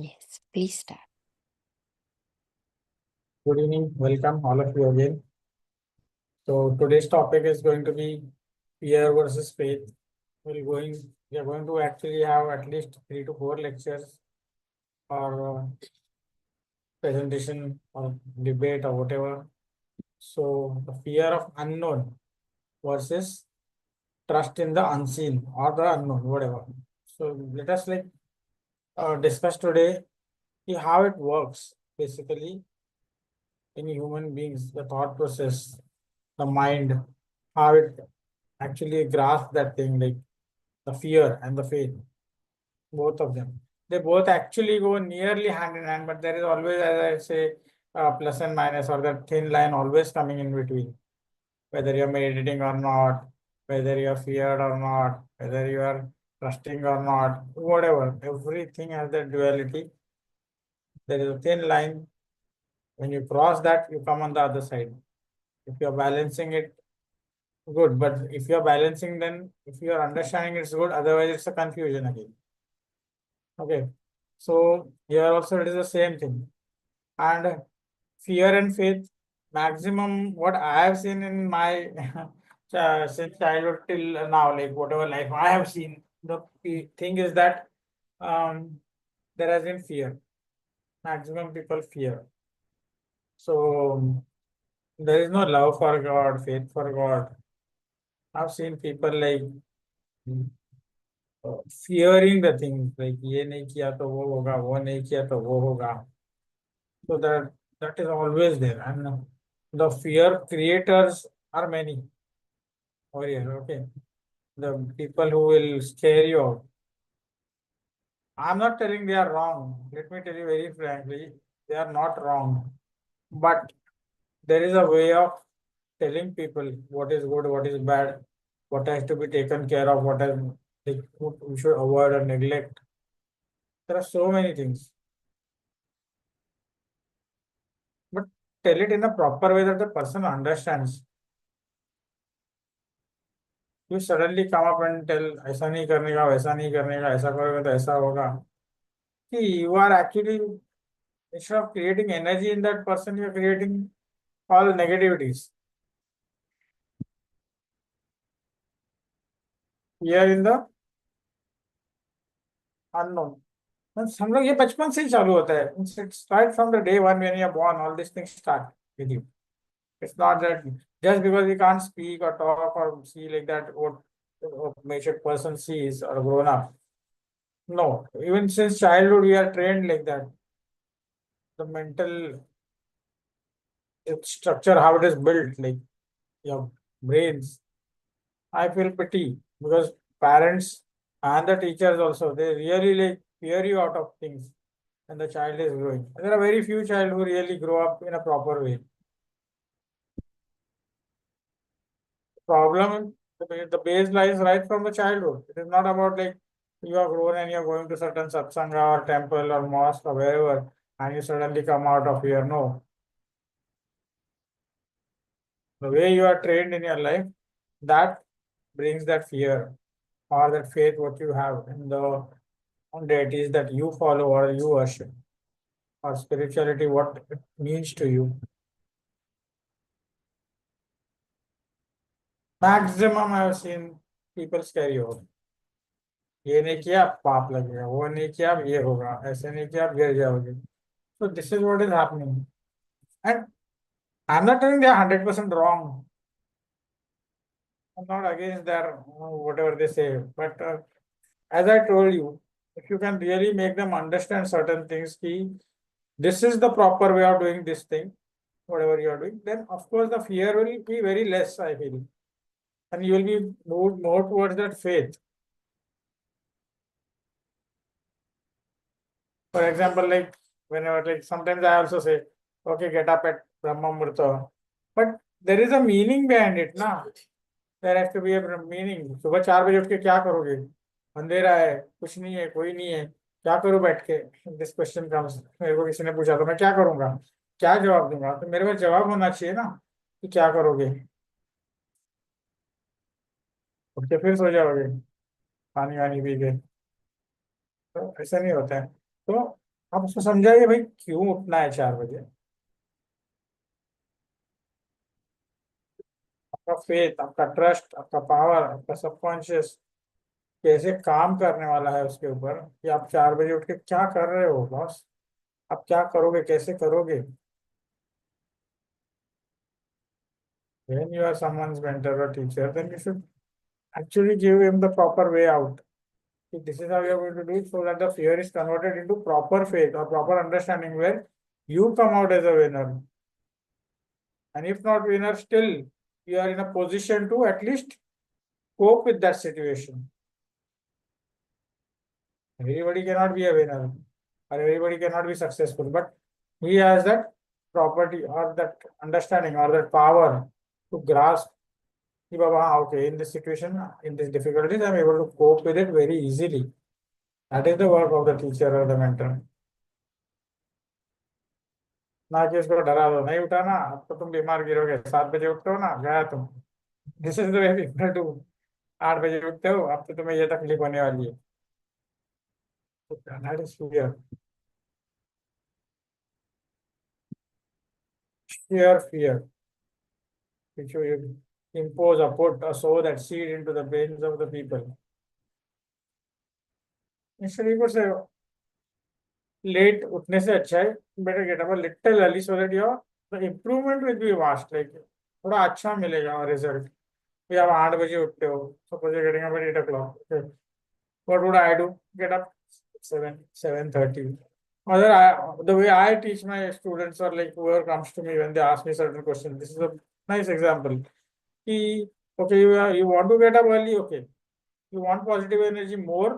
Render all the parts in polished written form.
Yes, please start. Good evening, welcome all of you again. So today's topic is going to be fear versus faith. We are going to actually have at least 3 to 4 lectures or presentation or debate or whatever. So the fear of unknown versus trust in the unseen or the unknown, whatever. So let us discuss today how it works basically in human beings, the thought process, the mind, how it actually grasp that thing, like the fear and the faith, both of them. They both actually go nearly hand in hand, but there is always, as I say, plus and minus or that thin line always coming in between. Whether you're meditating or not, whether you're feared or not, whether you are trusting or not, whatever, everything has that duality. There is a thin line. When you cross that, you come on the other side. If you're balancing it, good. But if you're balancing, then if you're understanding, it's good. Otherwise, it's a confusion again. Okay. So here also it is the same thing. And fear and faith, maximum what I have seen in my since childhood till now, like whatever life I have seen, the thing is that there has been fear. Maximum people fear. So there is no love for God, faith for God. I've seen people like fearing the things like ये नहीं किया तो वो होगा, वो नहीं किया तो वो होगा. So that is always there, and the fear creators are many over here. Okay, the people who will scare you out. I'm not telling they are wrong. Let me tell you very frankly, they are not wrong. But there is a way of telling people what is good, what is bad, what has to be taken care of, what we should avoid or neglect. There are so many things, but tell it in a proper way that the person understands. You suddenly come up and tell ऐसा नहीं करने का, वैसा नहीं करने का, ऐसा करोगे तो ऐसा होगा. See, you are actually, instead of creating energy in that person, you are creating all negativities. Fear in the unknown. हम लोग ये बचपन से ही चालू होता है. It's right from the day one when you are born, all these things start with you. It's not that just because we can't speak or talk or see like that, what mature person sees or grown up. No, even since childhood, we are trained like that. The mental structure, how it is built, like your brains. I feel pity because parents and the teachers also, they really like fear you out of things when the child is growing. There are very few child who really grow up in a proper way. Problem, the base lies right from the childhood. It is not about like you are grown and you are going to certain satsanga or temple or mosque or wherever and you suddenly come out of here. No. The way you are trained in your life, that brings that fear or that faith what you have in the deities that you follow or you worship or spirituality, what it means to you. Maximum I have seen people scare you out. ये नहीं किया पाप लगेगा, वो नहीं किया ये होगा, ऐसे नहीं किया गिर जाओगे. So this is what is happening. And I'm not telling they are 100% wrong. I'm not against their whatever they say. But as I told you, if you can really make them understand certain things, this is the proper way of doing this thing, whatever you are doing, then of course the fear will be very less, I feel. And you will be moved more towards that faith. For example, like whenever, like sometimes I also say, okay, get up at Brahma Murta. But there is a meaning behind it, na? There has to be a meaning. सुबह 4 बजे उठ के क्या करोगे? अंधेरा है, कुछ नहीं है, कोई नहीं है, क्या करूँ बैठ के? This question comes. मेरे को किसी ने पूछा तो मैं क्या करूंगा, क्या जवाब दूंगा? तो मेरे पास जवाब होना चाहिए ना कि क्या करोगे. उठ के फिर सो जाओगे पानी वानी पी के. तो ऐसा नहीं होता है. तो आप उसको समझाइए भाई क्यों उठना है 4 बजे। आपका फेथ, आपका ट्रस्ट, आपका पावर, आपका सबकॉन्शियस कैसे काम करने वाला है उसके ऊपर, कि आप 4 बजे उठ के क्या कर रहे हो बॉस। आप क्या करोगे, कैसे करोगे। When you are someone's mentor or teacher, then you should actually give him the proper way out. This is how you are going to do it, so that the fear is converted into proper faith or proper understanding where you come out as a winner. And if not winner, still you are in a position to at least cope with that situation. Everybody cannot be a winner or everybody cannot be successful, but he has that property or that understanding or that power to grasp. कि बाबा हाँ okay, in this situation, in this difficulties I am able to cope with it very easily. That is the work of the teacher और the mentor. ना कि उसको डरा दो, नहीं उठा ना अब तो तुम बीमार गिरोगे, 7 बजे उठते हो ना गया तुम। This is the way people to. 8 बजे उठते हो अब तो तुम्हें ये तकलीफ होने वाली है। That is fear. Sheer fear which you impose or put or sow that seed into the brains of the people. Instead you could say late उठने से अच्छा है better get up a little early so that your the improvement will be vast, like थोड़ा अच्छा मिलेगा result. कि आप 8 बजे उठते हो, suppose you getting up at 8 o'clock, okay, what would I do? Get up 7:30. Other the way I teach my students or like whoever comes to me when they ask me certain questions, this is a nice example. कि okay, you want to get up early, okay, you want positive energy more,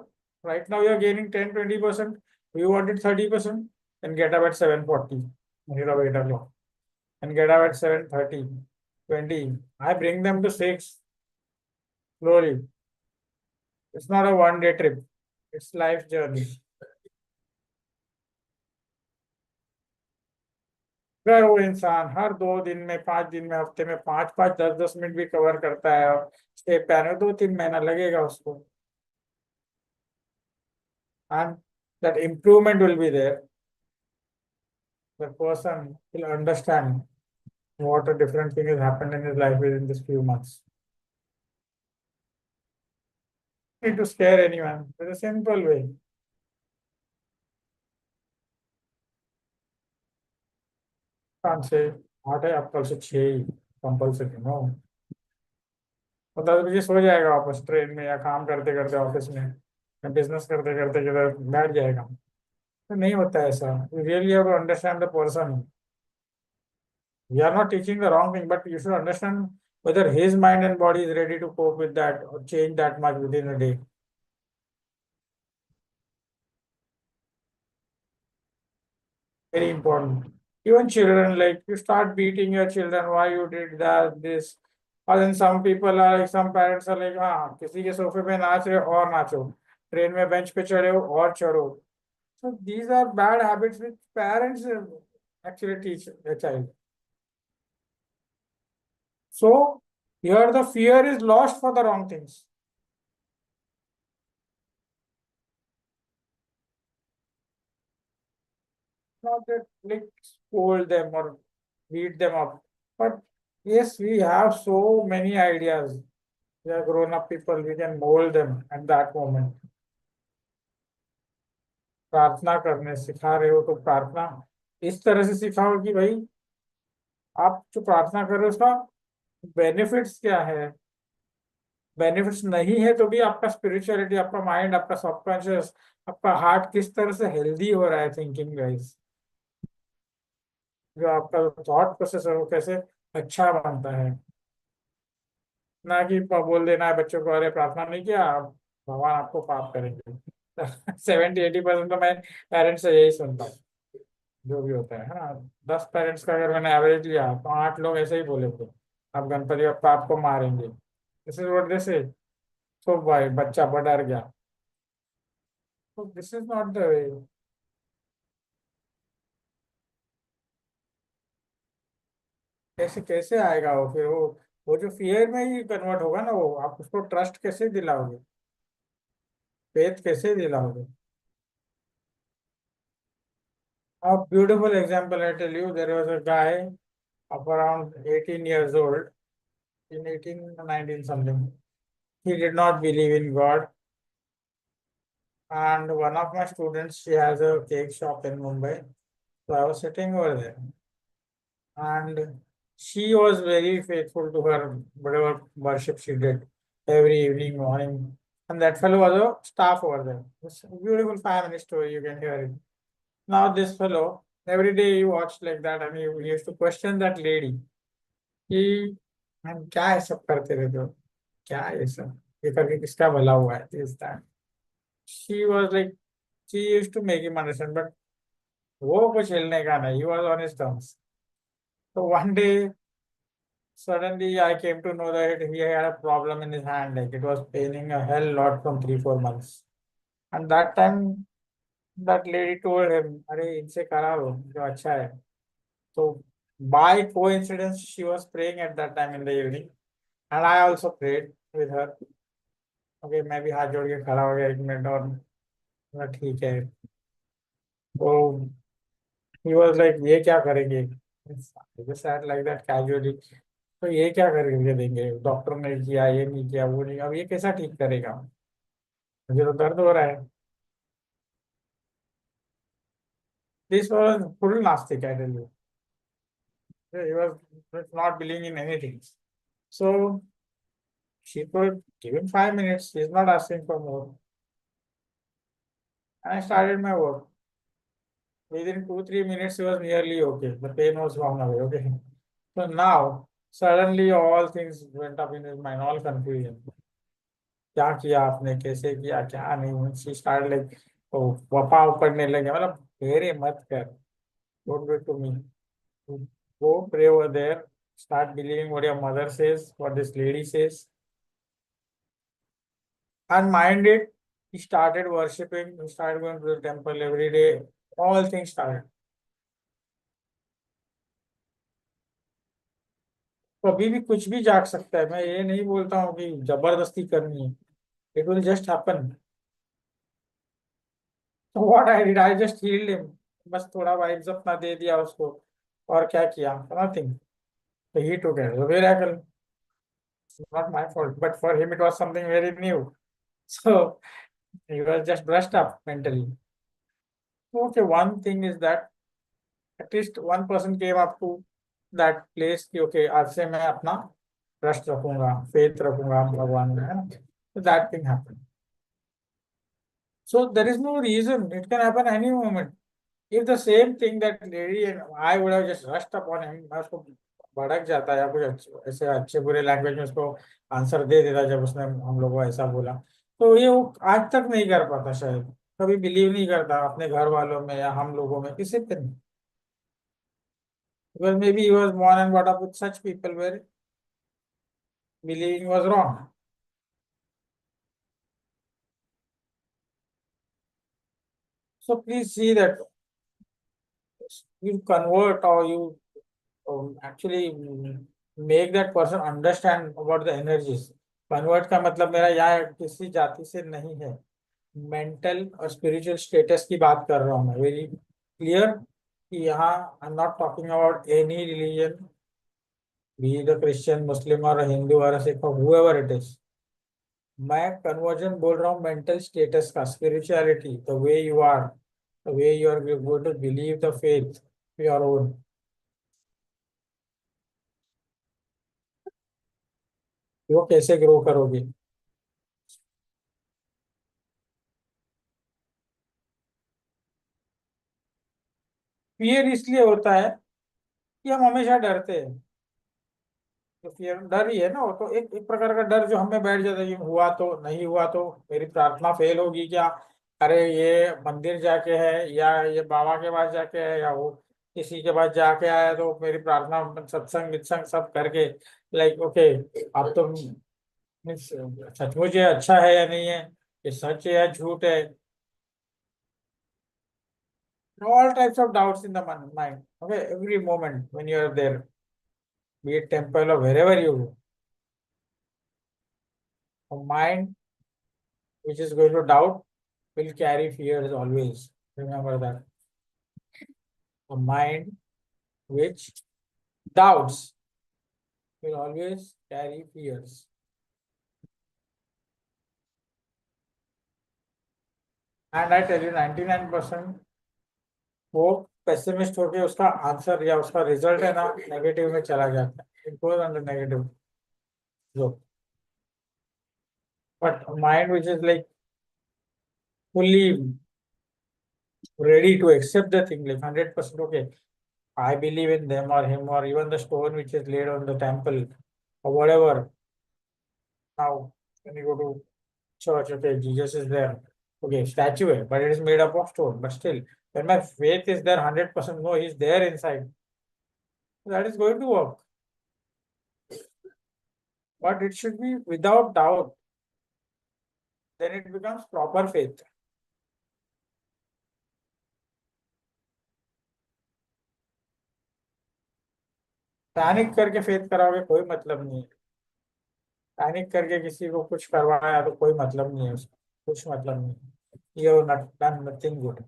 right now you are gaining 10-20%, you want it 30%, then get up at 7:40 instead of 8 o'clock, and get up at 7:30, 20. I bring them to 6 slowly. It's not a one-day trip, it's life journey. अगर वो इंसान हर 2 दिन में, 5 दिन में, हफ्ते में 5-5, 10-10 minute भी कवर करता है और स्टेप पे आने में 2-3 महीना लगेगा उसको, and that improvement will be there. The person will understand what a different thing has happened in his life within this few months. Need to scare anyone with a simple way. Can't say आठ है अब कल से 6 compulsory, no. और 10 बजे सो जाएगा वापस train में या काम करते करते ऑफिस में या बिजनेस करते करते किधर बैठ जाएगा, तो नहीं होता है ऐसा। You really have to understand the person. We are not teaching the wrong thing, but you should understand whether his mind and body is ready to cope with that or change that much within a day. Very important. Even children, like you start beating your children, why you did that, this. और then some people are like, some parents are like, हाँ किसी के सोफे पे नाच रहे हो और नाचो, ट्रेन में बेंच पे चढ़े हो और चढ़ो। So these are bad habits which parents actually teach the child. So here the fear is lost for the wrong things. Not that like scold them or beat them up, but yes, we have so many ideas. We are grown up people, we can mold them at that moment. प्रार्थना करने सिखा रहे हो तो प्रार्थना इस तरह से सिखाओ कि भाई आप जो प्रार्थना कर रहे हो उसका बेनिफिट्स क्या है। बेनिफिट्स नहीं है तो भी आपका स्पिरिचुअलिटी, आपका माइंड, आपका सबकॉन्शियस, आपका हार्ट किस तरह से हेल्दी हो रहा है, थिंकिंग वाइज, जो आपका थॉट प्रोसेस है वो कैसे अच्छा बनता है। ना कि बोल देना है बच्चों को अरे प्रार्थना नहीं किया अब भगवान आपको पाप करेंगे। 70-80% तो मैं पेरेंट्स से यही सुनता हूँ, जो भी होता है ना। 10 पेरेंट्स का अगर मैंने एवरेज लिया तो 8 लोग ऐसे ही बोले थे, अब गणपति बप्पा आपको मारेंगे, दिस इज व्हाट दे से। तो भाई बच्चा डर गया। तो this is not the way. कैसे कैसे आएगा वो फिर वो जो फियर में ही कन्वर्ट होगा ना, वो आप उसको ट्रस्ट कैसे दिलाओगे, फेथ कैसे दिलाओगे। A beautiful example I tell you, there was a guy of around 18 years old, in 18, 19 something. He did not believe in God. And one of my students, she has a cake shop in Mumbai. So I was sitting over there. And she was very faithful to her whatever worship she did every evening, morning. And that fellow was a staff over there. It's a beautiful family story, you can hear it. Now this fellow, every day he watched like that and he used to question that lady. कि हम क्या ये सब करते रहते हो क्या ये सब ये करके किसका भला हुआ है this that she was like she used to make him understand but वो कुछ हिलने का नहीं he was on his terms so one day suddenly I came to know that he had a problem in his hand like it was paining a hell lot from 3 4 months and that time that lady told him अरे इनसे करा लो जो अच्छा है so by coincidence she was praying at that time in the evening and I also prayed with her. Okay मैं भी हाथ जोड़ के खड़ा हो गया 1 मिनट और बोला, ठीक है तो ही वाज लाइक ये क्या करेंगे just sad like that casually तो ये क्या करके देंगे डॉक्टर ने किया ये नहीं किया वो नहीं अब ये कैसा ठीक करेगा मुझे तो दर्द हो रहा है दिस वाज फुल नास्तिक I tell you he was not believing in anything so she could give him 5 minutes he is not asking for more and I started my work within 2 3 minutes he was nearly okay the pain was gone away okay. So now, suddenly all things went up in his mind, all confusion. क्या किया आपने कैसे किया क्या नहीं she start like वफा पड़ने लगे मतलब मेरे मत कर don't do to me go pray over there start believing what your mother says what this lady says and mind it he started worshipping he started going to the temple every day all things started कभी भी कुछ भी जाग सकता है मैं ये नहीं बोलता हूँ कि जबरदस्ती करनी है इट विल जस्ट हैपन तो what I did I just healed him बस थोड़ा वाइब्स अपना दे दिया उसको और क्या किया नथिंग तो he took it miracle not my fault but for him it was something very new so he was just brushed up mentally okay one thing is that at least one person came up to that place कि okay आज से मैं अपना trust रखूंगा faith रखूंगा भगवान में है ना तो that thing happen so there is no reason it can happen any moment. If the same thing that lady and I would have just rushed upon him, मैं उसको भड़क जाता या कुछ ऐसे अच्छे बुरे लैंग्वेज में उसको आंसर दे देता जब उसने हम लोग को ऐसा बोला तो ये वो आज तक नहीं कर पाता शायद कभी बिलीव नहीं करता अपने घर वालों में या हम लोगों में किसी पे नहीं because maybe he was born and brought up with such people where believing was wrong. So please see that you convert or you actually make that person understand about the energies. Convert का मतलब मेरा यहाँ किसी जाति से नहीं है mental और स्पिरिचुअल स्टेटस की बात कर रहा हूँ मैं वेरी क्लियर कि यहाँ I am not talking about any religion be the Christian Muslim और हिंदू और सिख हुएवर इट इज मैं कन्वर्जन बोल रहा हूँ मेंटल स्टेटस का spirituality the way you are the way you are going to believe the faith your own वो कैसे grow करोगे फियर इसलिए होता है कि हम हमेशा डरते हैं तो फिर डर ही है ना वो तो एक प्रकार का डर जो हमें बैठ जाता है कि हुआ तो नहीं हुआ तो मेरी प्रार्थना फेल होगी क्या अरे ये मंदिर जाके है या ये बाबा के पास जाके है या वो किसी के पास जाके आया तो मेरी प्रार्थना सत्संग वित्संग सब करके लाइक ओके अब तो मीन्स सचमुच ये अच्छा है या नहीं है ये सच है या झूठ है all types of doubts in the mind okay every moment when you are there be it temple or wherever you go a mind which is going to doubt will carry fears always. Remember that. A mind which doubts will always carry fears. And I tell you 99% वो pessimist होके उसका answer या उसका result है ना negative में चला जाता है. It goes on the negative. But a mind which is like fully ready to accept the thing, like 100% okay, I believe in them or him or even the stone which is laid on the temple or whatever. Now, when you go to church, okay, Jesus is there. Okay, statue, hai, but it is made up of stone. But still, when my faith is there 100%, no, he's there inside. That is going to work. But it should be without doubt. Then it becomes proper faith. Panic करके faith कराओगे कोई मतलब नहीं है. Panic करके किसी को कुछ करवाया तो कोई मतलब नहीं है उसका. कुछ मतलब नहीं. ये डन नथिंग गुड.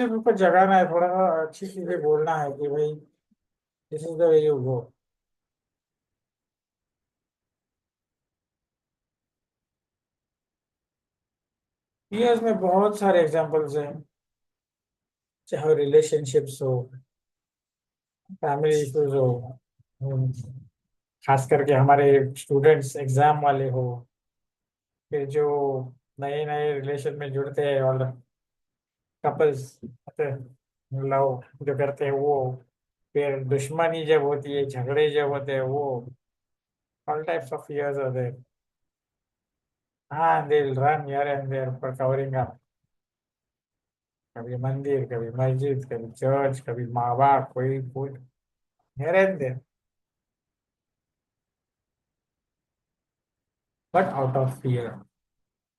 सिर्फ उसको जगाना है, थोड़ा सा अच्छी चीजें बोलना है कि भाई this is the way you go. Years में बहुत सारे एग्जांपल्स हैं. चाहे रिलेशनशिप्स हो, फैमिली इश्यूज हो, हम्म, खास करके हमारे स्टूडेंट्स एग्जाम वाले हो, फिर जो नए नए रिलेशन में जुड़ते हैं और कपल्स लव जो करते हैं वो, फिर दुश्मनी जब होती है, झगड़े जब होते हैं वो, all types of fears are there. हाँ, they will run here and there for covering up. कभी मंदिर, कभी मस्जिद, कभी चर्च, कभी माँ बाप, कोई कोई here and there, but out of fear,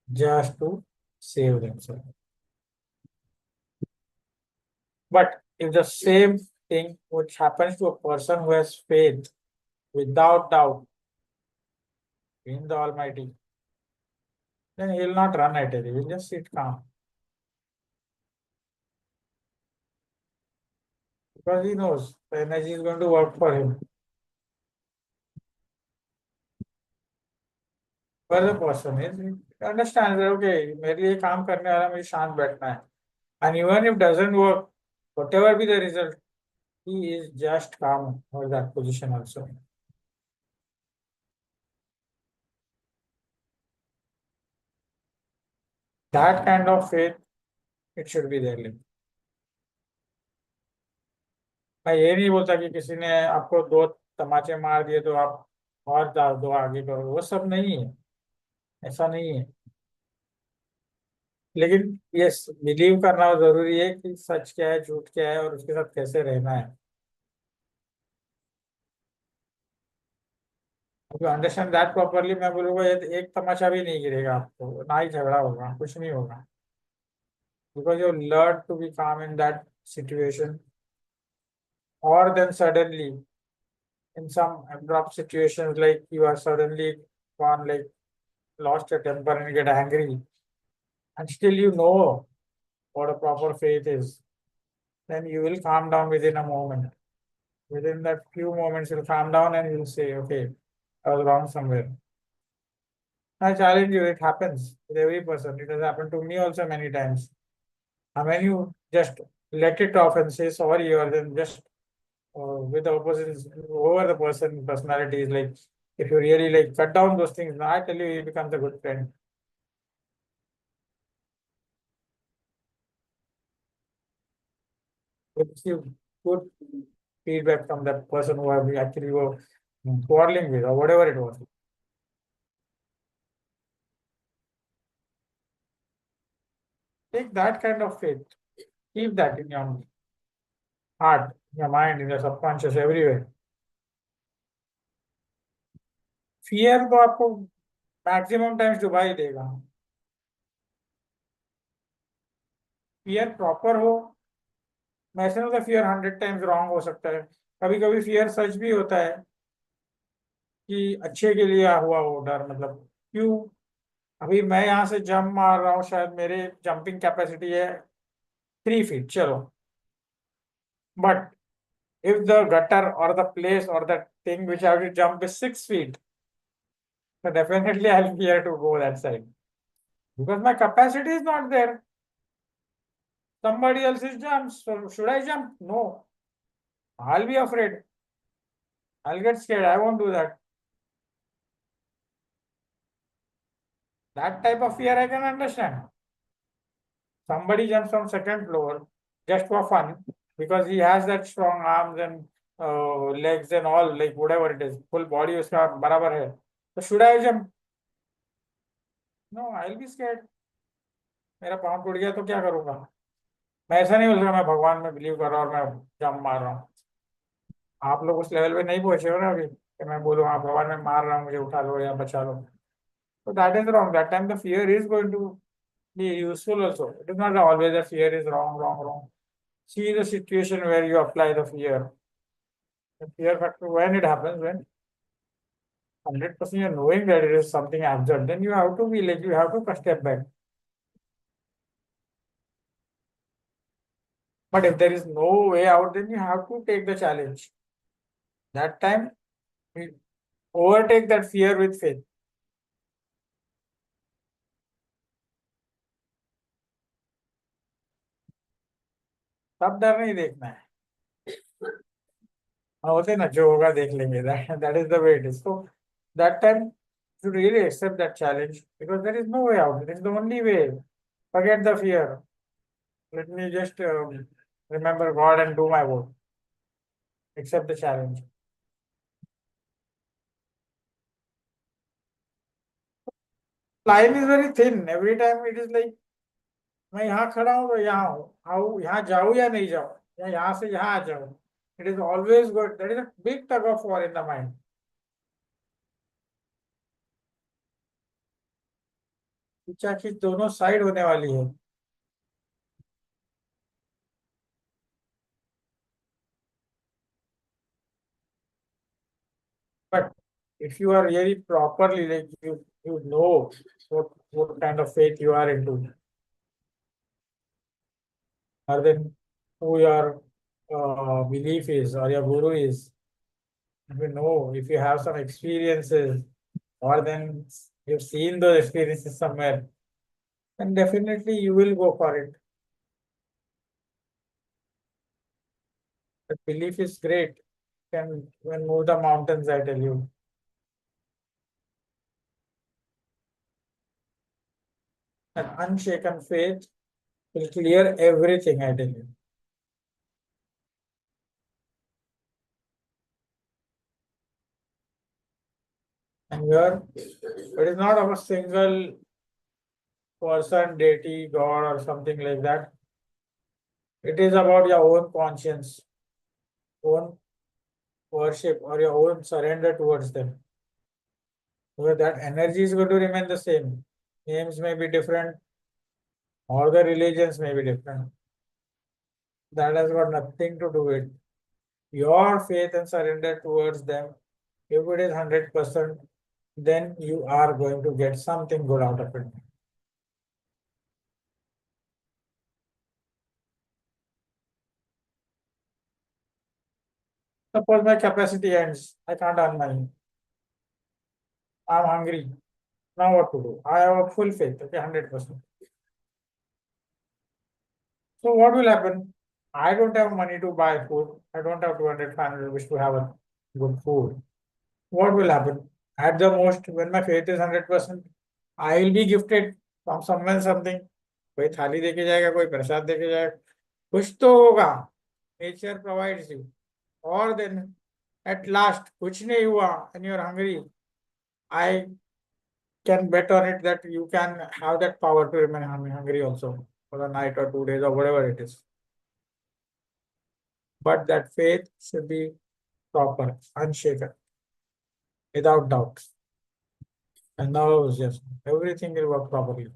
just to save themselves. But if the same thing which happens to a person who has faith without doubt in the Almighty, then he will not run at it. He will just sit calm because he knows the energy is going to work for him. But the person is, he understands that okay, मेरे लिए काम करने वाला मुझे शांत बैठना है. And even if doesn't work, whatever be the result, he is just calm for that position also. That kind of faith, it should be there. Like, मैं ये नहीं बोलता कि किसी ने आपको दो तमाचे मार दिए तो आप और दो आगे करो, वो सब नहीं है. ऐसा नहीं है. लेकिन ये बिलीव करना जरूरी है कि सच क्या है, झूठ क्या है और उसके साथ कैसे रहना है. यू अंडरस्टैंड दैट प्रॉपरली, मैं बोलूँगा ये एक तमाचा भी नहीं गिरेगा आपको, ना ही झगड़ा होगा, कुछ नहीं होगा. Because you learn to be calm in that situation. और then suddenly in some abrupt situations, like you are suddenly gone, like lost your temper and get angry, and still you know what a proper faith is, then you will calm down within a moment. Within that few moments, you'll calm down and you'll say, okay, I was wrong somewhere. I challenge you, it happens with every person. It has happened to me also many times. And when you just let it off and say sorry, or then just with the opposite over the person personality is like, if you really like cut down those things, now I tell you, he becomes a good friend. Receive good feedback from that person who have actually were quarreling with or whatever it was. Take that kind of faith. Keep that in your heart, in your mind, in your subconscious, everywhere. Fear तो आपको maximum times डुबा ही देगा. Fear proper हो, मैं ऐसे नहीं, fear 100 times wrong हो सकता है. कभी कभी फियर सच भी होता है कि अच्छे के लिए हुआ वो डर, मतलब क्यों? अभी मैं यहाँ से जंप मार रहा हूँ, शायद मेरे जंपिंग कैपेसिटी है 3 फीट, चलो, but if the gutter or the place or the thing which I have to jump is 6 feet, so definitely I'll fear to go that side because my capacity is not there. Somebody else is jumps. So should I jump? No. I'll be afraid. I'll get scared. I won't do that. That type of fear I can understand. Somebody jumps from second floor just for fun because he has that strong arms and legs and all, like whatever it is, full body उसका बराबर है. So should I jump? No, I'll be scared. मेरा पाँव टूट गया तो क्या करूंगा? मैं ऐसा नहीं बोल रहा मैं भगवान में बिलीव कर रहा हूँ और मैं जंप मार रहा हूँ. आप लोग उस लेवल पे नहीं पहुंचे हो ना अभी कि मैं बोलूँ हाँ भगवान में मार रहा हूँ, मुझे उठा लो या बचा लो. तो that is wrong. That time the fear is going to be useful also. It is not always that fear is wrong, wrong, wrong. See the situation where you apply the fear. The fear factor, when it happens, when 100% you're knowing that it is something absurd, then you have to be like, you have to step back. But if there is no way out, then you have to take the challenge. That time, we overtake that fear with faith. तब डर नहीं देखना है. हाँ, होते ना जो होगा देख लेंगे. That is the way it is. So that time you really accept that challenge because there is no way out. It is the only way. Forget the fear. Let me just remember God and do my work. Accept the challenge. Line is very thin. Every time it is like मैं यहाँ खड़ा हूँ तो यहाँ हूँ, आऊँ यहाँ जाऊँ या नहीं जाऊँ, या यहाँ से यहाँ आ जाऊँ. It is always good. That is a big tug of war in the mind. खींचा खींच दोनों साइड होने वाली है. But if you are really properly, like you know what kind of faith you are into, or then who your belief is or your guru is. If you know, if you have some experiences, or then you've seen those experiences somewhere, then definitely you will go for it. That belief is great. Can move the mountains, I tell you. An unshaken faith will clear everything, I tell you. And here, it is not of a single person, deity, God, or something like that. It is about your own conscience, own worship, or your own surrender towards them. Because that energy is going to remain the same. Names may be different, or the religions may be different. That has got nothing to do with your faith and surrender towards them. If it is 100%, then you are going to get something good out of it. Suppose my capacity ends, I can't earn money. I'm hungry. Now what to do? I have a full faith, okay, 100%. So what will happen? I don't have money to buy food. I don't have 200, 500 rupees to have a good food. What will happen? At the most, when my faith is 100%, I will be gifted from someone something. कोई थाली देके जाएगा, कोई प्रसाद देके जाएगा, कुछ तो होगा. Nature provides you. और देन एट लास्ट कुछ नहीं हुआ and you're hungry, I can bet on it that you can have that power to remain hungry also for the night or 2 days or whatever it is. But that faith should be proper, unshaken, without doubt. And now, yes, everything will work properly.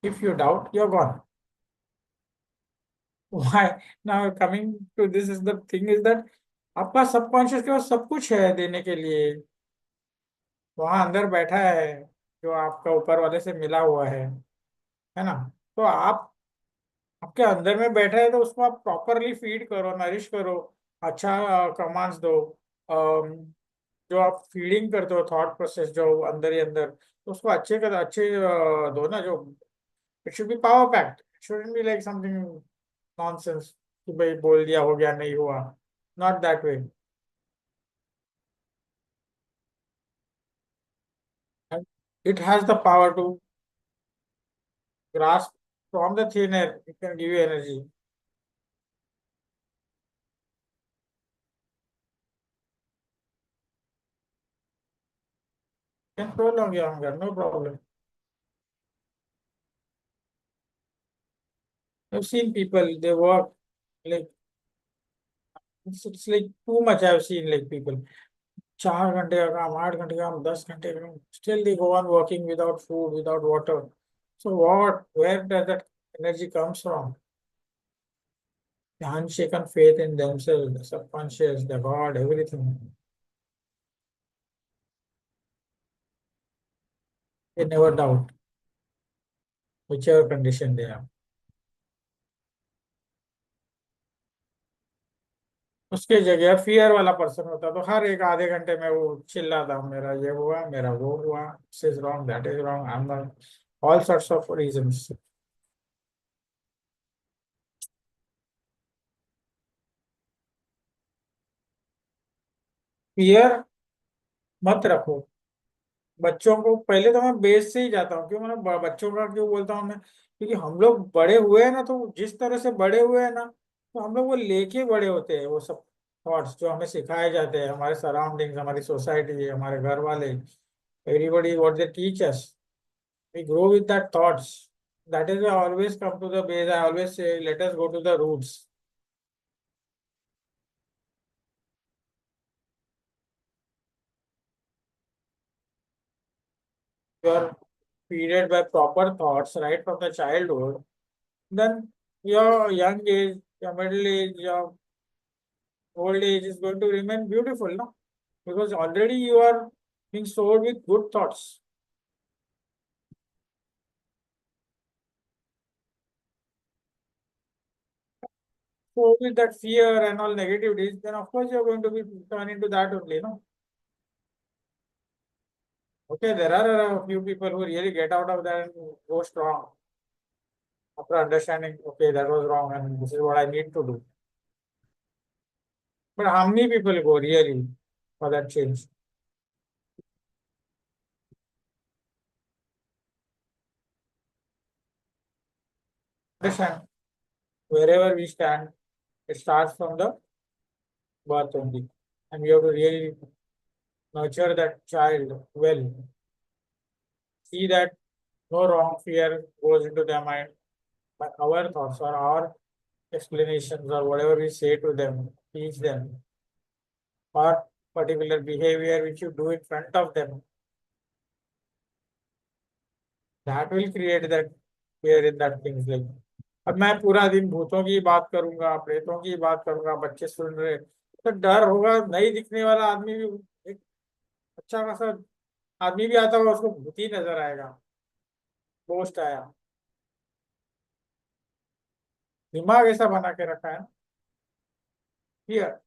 If you doubt, you're gone. Why? Now coming to this is the thing is that आपका subconscious के पास सब कुछ है देने के लिए, वहां अंदर बैठा है जो आपका ऊपर वाले से मिला हुआ है ना? तो आप आपके अंदर में बैठा है तो उसको आप प्रॉपरली फीड करो, नरिश करो, अच्छा कमांड्स दो। अम, जो आप फीडिंग करते हो थॉट प्रोसेस जो अंदर ही अंदर, तो उसको अच्छे दो ना, जो it should be power packed, it shouldn't be like something nonsense कि भाई बोल दिया हो गया नहीं हुआ, not that way. And it has the power to grasp from the thin air, it can give you energy। Can prolong your hunger, no problem। I've seen people, they work like it's like too much। I've seen like people 4 घंटे का काम, 8 घंटे का काम, 10 घंटे का काम, still they go on working without food, without water। So what, where does that energy comes from? The unshaken faith in themselves, the subconscious, the God, everything, they never doubt, whichever condition they are। उसके जगह fear वाला person होता तो हर एक आधे घंटे में वो चिल्लाता, मेरा ये हुआ, मेरा वो हुआ, this is wrong, that is wrong, I am not, all sorts of reasons. Fear मत रखो। बच्चों को पहले तो मैं बेस से ही जाता हूँ, क्यों मतलब बच्चों का क्यों बोलता हूँ मैं, क्योंकि हम लोग बड़े हुए हैं ना, तो जिस तरह से बड़े हुए हैं ना, तो हम लोग वो लेके बड़े होते हैं, वो सब थॉट्स जो हमें सिखाए जाते हैं, हमारे सराउंडिंग्स, हमारी सोसाइटी, हमारे घर वाले, everybody what they teach us, we grow with that thoughts। That is why I always come to the base, I always say let us go to the roots। You are feeded by proper thoughts right from the childhood, then your young age, your middle age, your old age is going to remain beautiful, no? Because already you are being stored with good thoughts। So with that fear and all negativities, then of course you're going to be turn into that only, no? Okay, there are a few people who really get out of that and go strong after understanding, okay, that was wrong and this is what I need to do। But how many people go really for that change? Understand? Wherever we stand, it starts from the birth only. And we have to really nurture that child well. See that no wrong fear goes into their mind, but our thoughts or our explanations or whatever we say to them, teach them, or particular behavior which you do in front of them, that will create that fear in that things like। अब मैं पूरा दिन भूतों की बात करूंगा, प्रेतों की बात करूंगा, बच्चे सुन रहे, तो डर होगा, नहीं दिखने वाला आदमी भी, एक अच्छा खासा आदमी भी आता होगा, उसको भूत ही नजर आएगा, पोस्ट आया। दिमाग ऐसा बना के रखा है ना, फियर।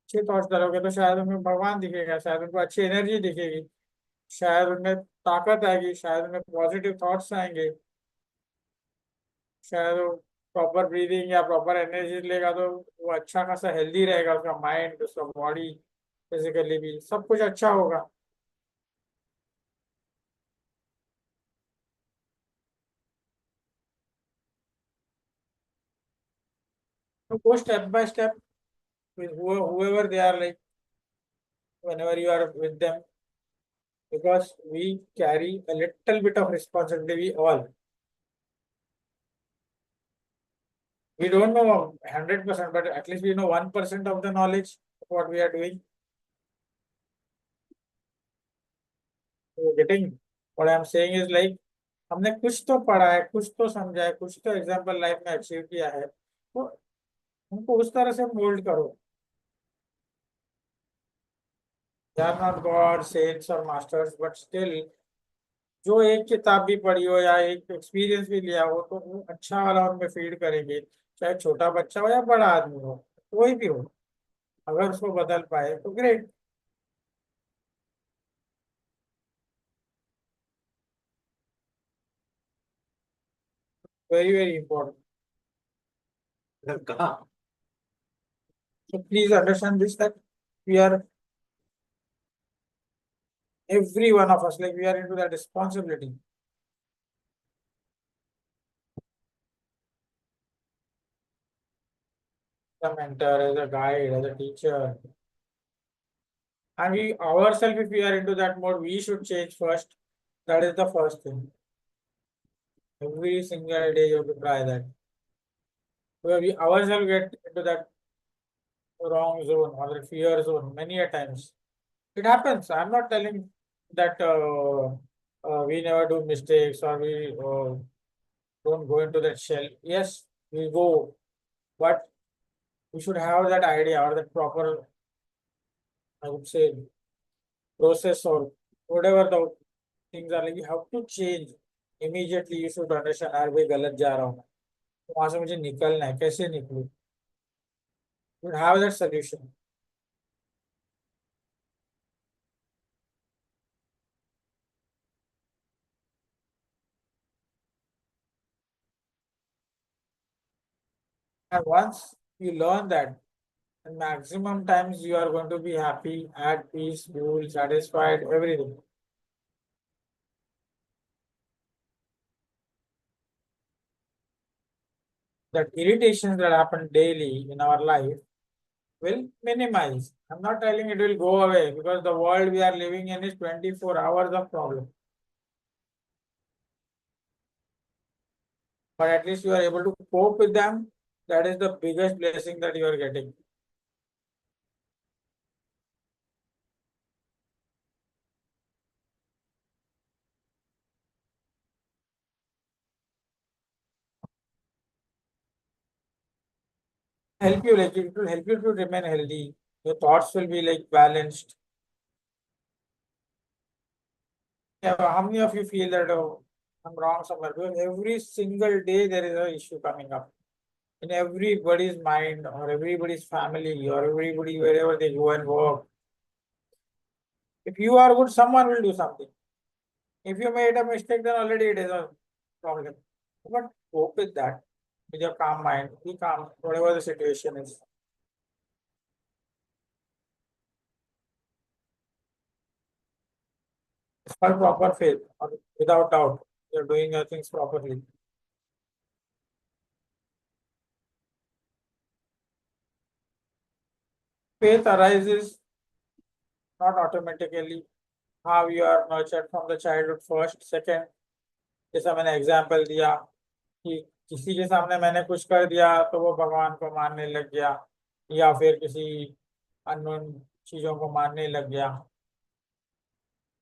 अच्छे थॉट्स करोगे तो शायद उनमें भगवान दिखेगा, शायद उनको अच्छी एनर्जी दिखेगी, शायद उनमें ताकत आएगी, शायद उनमें पॉजिटिव थॉट्स आएंगे, शायद वो प्रॉपर ब्रीदिंग या प्रॉपर एनर्जी लेगा तो वो अच्छा खासा हेल्दी रहेगा, उसका माइंड, उसका बॉडी, फिजिकली भी सब कुछ अच्छा होगा। तो go step by step with whoever they are, like whenever you are with them, because we carry a little bit of responsibility, we all, we don't know 100%, but at least we know 1% of the knowledge of what we are doing, so getting what I am saying is like हमने कुछ तो पढ़ा है, कुछ तो समझा है, कुछ तो एग्जाम्पल लाइफ में अचीव किया है, तो उनको उस तरह से मोल्ड करो। They are not God saints और मास्टर्स, बट स्टिल जो एक किताब भी पढ़ी हो या एक एक्सपीरियंस भी लिया हो तो वो अच्छा वाला उनमें फीड करेंगे, चाहे छोटा बच्चा हो या बड़ा आदमी हो, कोई भी हो, अगर उसको बदल पाए तो ग्रेट। Very very important. कहा, so please understand this that we are, every one of us, like we are into that responsibility. As a mentor, as a guide, as a teacher, and we ourselves, if we are into that mode, we should change first. That is the first thing. Every single day you have to try that. Where we ourselves get into that wrong zone or the fear zone many a times. It happens. I'm not telling that we never do mistakes or we don't go into that shell. Yes, we go, but we should have that idea or that proper, I would say, process or whatever the things are. Like you have to change immediately. You should understand, यार भाई गलत जा रहा हूँ, तो वहां से मुझे निकलना है, कैसे निकलूं? You have that solution. And once you learn that, and maximum times you are going to be happy, at peace, cool, satisfied, everything. That irritations that happen daily in our life will minimize. I'm not telling it will go away because the world we are living in is 24 hours of problem. But at least you are able to cope with them. That is the biggest blessing that you are getting. Help you, like it will help you to remain healthy. Your thoughts will be like balanced. Yeah, how many of you feel that, oh, I'm wrong somewhere? Because every single day there is an issue coming up in everybody's mind or everybody's family or everybody wherever they go and work. If you are good, someone will do something. If you made a mistake, then already it is a problem. But cope with that with your calm mind. Be calm, whatever the situation is. It's called proper faith, or without doubt. You're doing your things properly. Faith arises not automatically. How you are nurtured from the childhood first. Second, जैसा मैंने example दिया कि किसी के सामने मैंने कुछ कर दिया तो वो भगवान को मानने लग गया, या फिर किसी अननोन चीजों को मानने लग गया.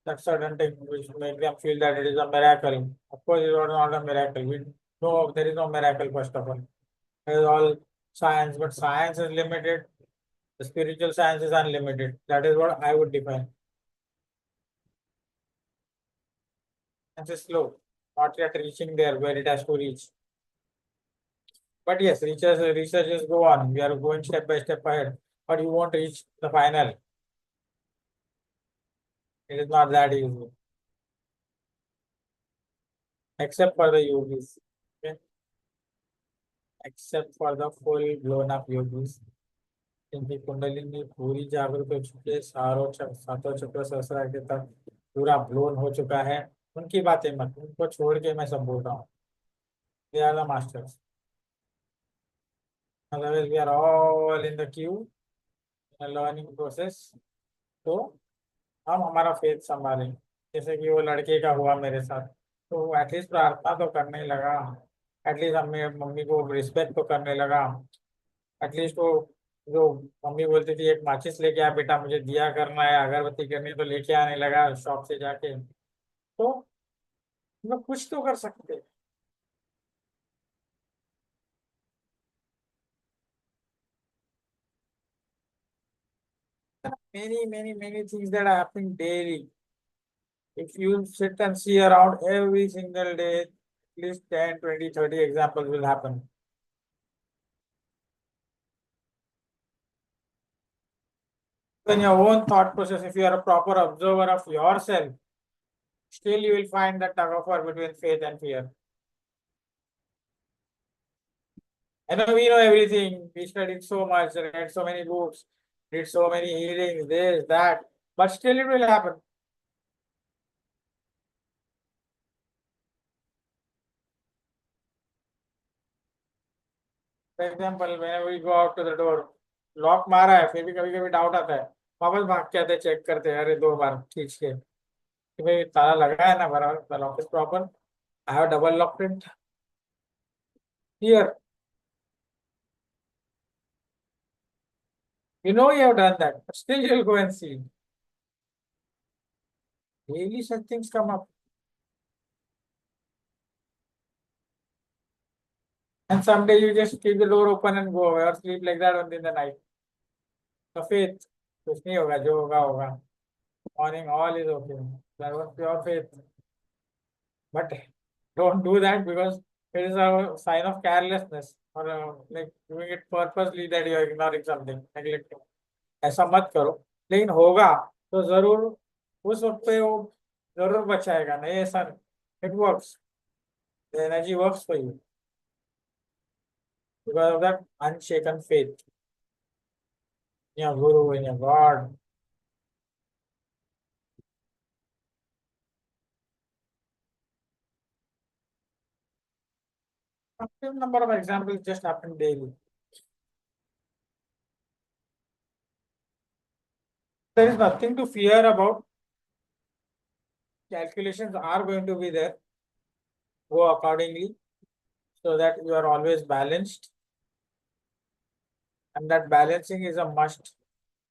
That certain thing which make them feel that it is a miracle. Of course, it was not a miracle. We know there is no miracle, first of all. It is all science, but science is limited. The spiritual science is unlimited. That is what I would define. Science is slow, not yet reaching there where it has to reach. But yes, researches go on. We are going step by step ahead, but you won't reach the final. It is not that easy, except for the yogis. Okay? Except for the full blown up yogis. इनकी कुंडलिनी पूरी जागृत हो चुकी है, सातों चक्र सहस्रार के तक पूरा ब्लोन हो चुका है. उनकी बातें मत, उनको छोड़ के मैं सब बोल रहा हूँ. They are the masters. Otherwise we are all in the queue, in learning process. तो हम हमारा फेथ संभालें. जैसे कि वो लड़के का हुआ मेरे साथ, तो वो एटलीस्ट प्रार्थना तो करने लगा, एटलीस्ट हमें मम्मी को रिस्पेक्ट तो करने लगा. एटलीस्ट वो जो मम्मी बोलती थी एक माचिस लेके आ बेटा, मुझे दिया करना है, अगरबत्ती करनी है, तो लेके आने लगा शॉप से जाके. तो मतलब कुछ तो कर सकते हैं. Many things that are happening daily. If you sit and see around every single day, at least 10, 20, 30 examples will happen. In your own thought process, if you are a proper observer of yourself, still you will find the tug of war between faith and fear. I know we know everything. We studied so much, read so many books, did so many healings, this, that, but still it will happen. For example, whenever we go out to the door, lock मारा है फिर भी कभी कभी doubt आता है. वापस भाग के आते चेक करते हैं, अरे दो बार खींच के कि भाई ताला लगा है ना बराबर, lock is proper. I have double lock print here. You know you have done that, but still you'll go and see. Daily such things come up. And someday you just keep the door open and go away or sleep like that only in the night. The faith, कुछ नहीं होगा, जो होगा होगा. Morning, all is okay. That was pure faith. But don't do that because it is a sign of carelessness or like doing it purposely that you are ignoring something, neglecting. ऐसा मत करो. लेकिन होगा तो जरूर उस वक्त पे वो जरूर बचाएगा. नहीं ऐसा नहीं. It works. The energy works for you because of that unshaken faith in your Guru, in your God. A number of examples just happen daily. There is nothing to fear about. Calculations are going to be there. Go accordingly so that you are always balanced. And that balancing is a must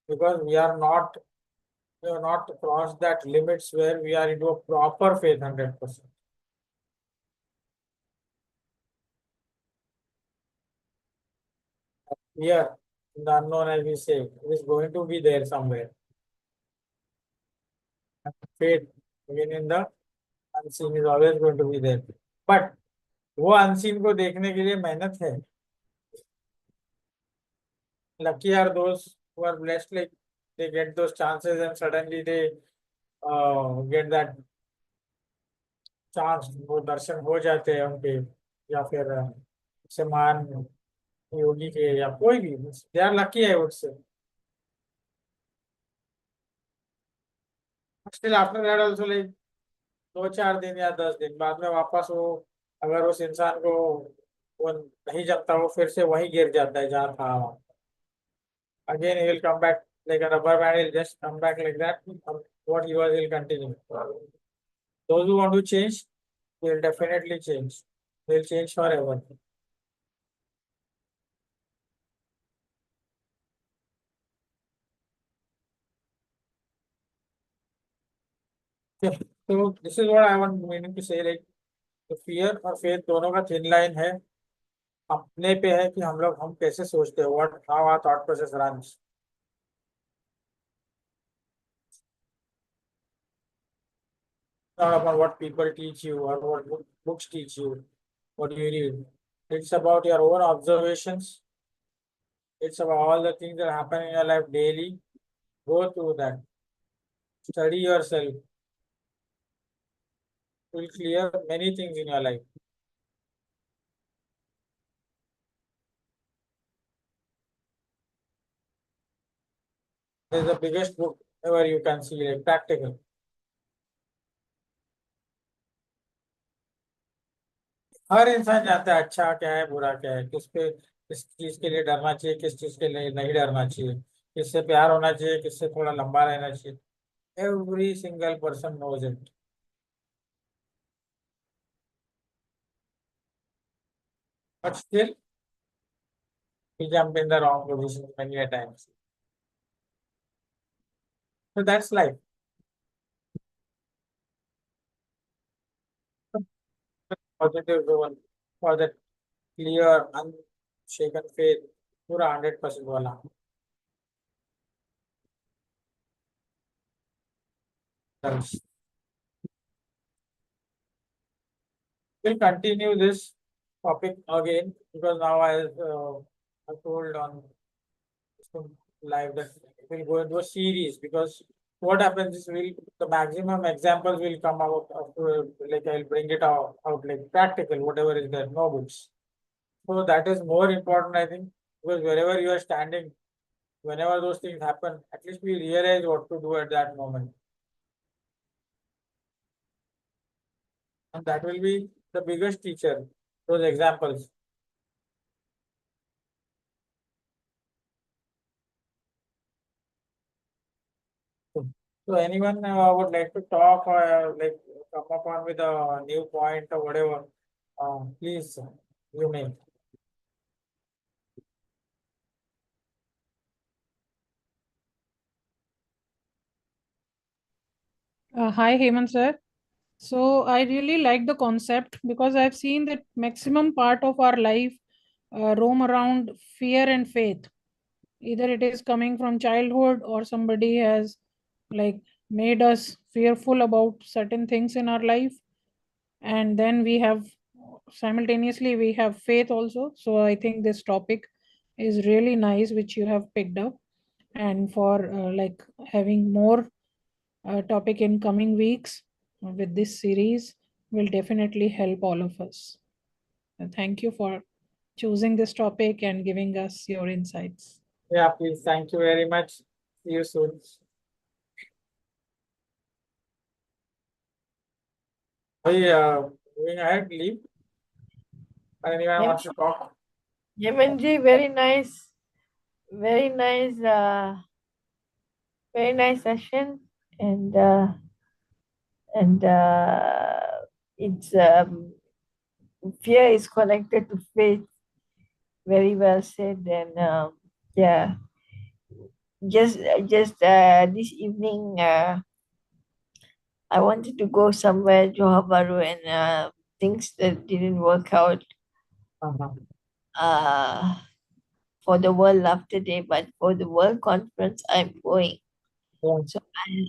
because we are not crossed that limits where we are into a proper faith 100%. Here, in the unknown, as we say, it is going to be there somewhere. And faith, again in the unseen, is always going to be there. But वो unseen को देखने के लिए मेहनत है. Lucky are those who are blessed, like they get those chances and suddenly they get that chance, वो दर्शन हो जाते हैं उनके. या फिर से मान योगी के या कोई भी, दे आर लकी है उससे. Still after that also like 2-4 दिन या 10 दिन बाद में वापस वो, अगर उस इंसान को वो नहीं जमता, वो फिर से वही गिर जाता है जहाँ था वहाँ. Again he will come back like a rubber band. He'll just come back like that. What he was, he'll continue. Those who want to change will definitely change. They'll change forever. Okay. So this is what I want meaning to say, like तो fear और faith दोनों का thin line है. अपने पे है कि हम कैसे सोचते हैं. What how our thought process runs. Not about what people teach you or what books teach you, what you read. It's about your own observations. It's about all the things that happen in your life daily. Go through that. Study yourself. It will clear many things in your life. This is the biggest book ever you can see, like practical. हर इंसान जानता है अच्छा क्या है बुरा क्या है, किस चीज के लिए डरना चाहिए, किस चीज के लिए नहीं डरना चाहिए, किससे प्यार होना चाहिए, किससे थोड़ा लंबा रहना चाहिए. Every single person knows it. But still we jump in the wrong position many a times. So that's life. positive goal for that clear, unshaken faith, pura 100% wala. Yes. We'll continue this topic again because now I told on some live that we'll go into a series because what happens is the maximum examples will come out of like I'll bring it out like practical, whatever is there, no books. So that is more important, I think, because wherever you are standing, whenever those things happen, at least we realize what to do at that moment. And that will be the biggest teacher, those examples. So anyone would like to talk or like come up on with a new point or whatever, please, you may. Hi, Hemant sir. So I really like the concept because I've seen that maximum part of our life roam around fear and faith. Either it is coming from childhood or somebody has like made us fearful about certain things in our life, and then we have simultaneously we have faith also. So I think this topic is really nice, which you have picked up, and for like having more topic in coming weeks with this series will definitely help all of us. Thank you for choosing this topic and giving us your insights. Yeah, please. Thank you very much. See you soon. Hey, moving ahead, leave. Anyone Hem- wants to talk? Hemantji, very nice, very nice session, and and it's fear is connected to faith. Very well said, and yeah, just this evening, I wanted to go somewhere, Johor Bahru, and things that didn't work out. Uh-huh. Uh, for the World Laughter Day, but for the World Conference, I'm going. Yeah. So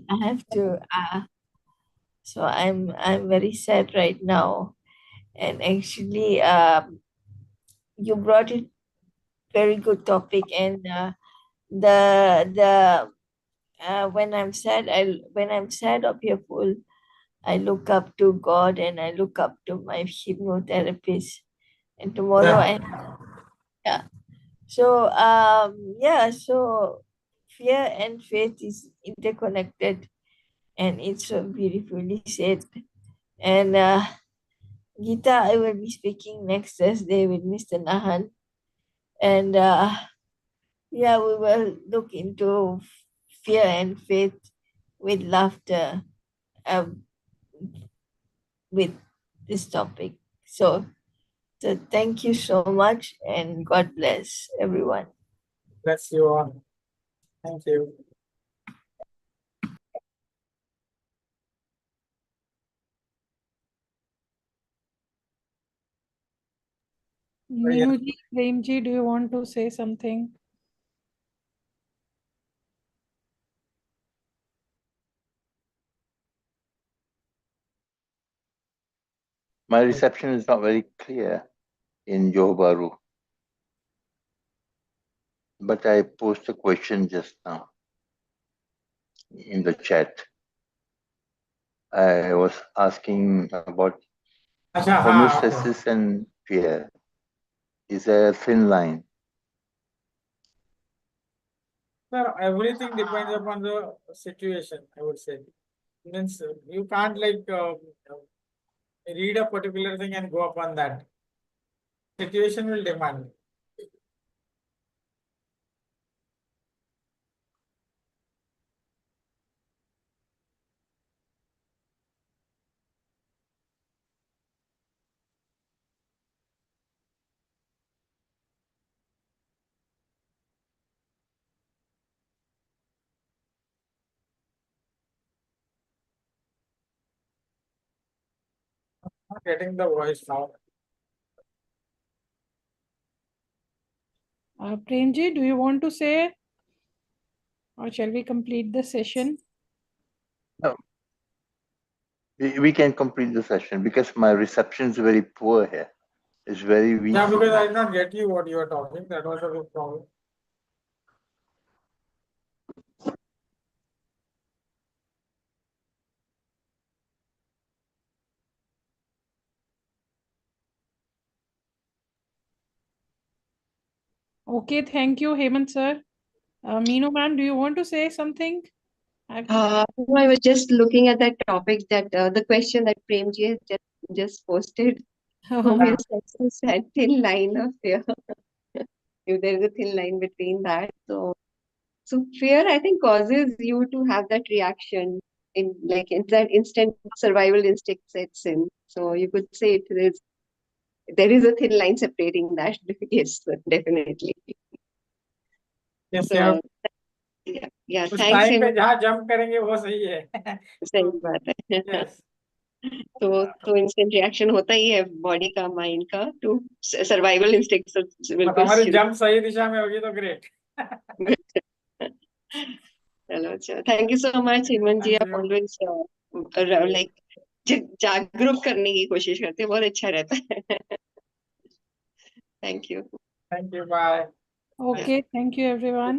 I have to. So I'm very sad right now, and actually, you brought it very good topic, and the when I'm sad or fearful, I look up to God and I look up to my hypnotherapist. And tomorrow Yeah. I yeah. So yeah, so fear and faith is interconnected, and it's so beautifully said. And Gita, I will be speaking next Thursday with Mr. Nahan, and yeah, we will look into fear and faith with laughter um, with this topic. So thank you so much, and God bless everyone. Bless you all. Thank you. Very good. Nenuji, Premji, do you want to say something? My reception is not very clear in Johor Bahru, but I posed a question just now in the chat. I was asking about Acha, okay. homeostasis and fear. Is there a thin line? Sir, everything depends upon the situation, I would say. Means you can't like read a particular thing and go upon that. Situation will demand. getting the voice now. Premji, do you want to say, or shall we complete the session? No. We can complete the session because my reception is very poor here. It's very weak. Yeah, because I did not get you what you were talking. That was a big problem. Okay, thank you, Hemant sir. Meenu ma'am, do you want to say something? I was just looking at that topic that the question that Premji has just posted. Obvious sense that thin line of fear. If there is a thin line between that, so fear, I think, causes you to have that reaction in that instant survival instinct sets in. So you could say there is a thin line separating that. Yes, definitely. Yes, So yeah, उस thanks time पे him. जहाँ jump करेंगे वो सही है. सही बात है. Yes. तो इंस्टेंट रिएक्शन होता ही है बॉडी का माइंड का टू सर्वाइवल इंस्टिंक्ट बिल्कुल हमारी जंप सही दिशा में होगी तो ग्रेट. चलो अच्छा thank you so much Hemant ji आप ऑलवेज लाइक जागरूक करने की कोशिश करते हैं बहुत अच्छा रहता है thank you Thank you. Bye. Okay, thank you everyone.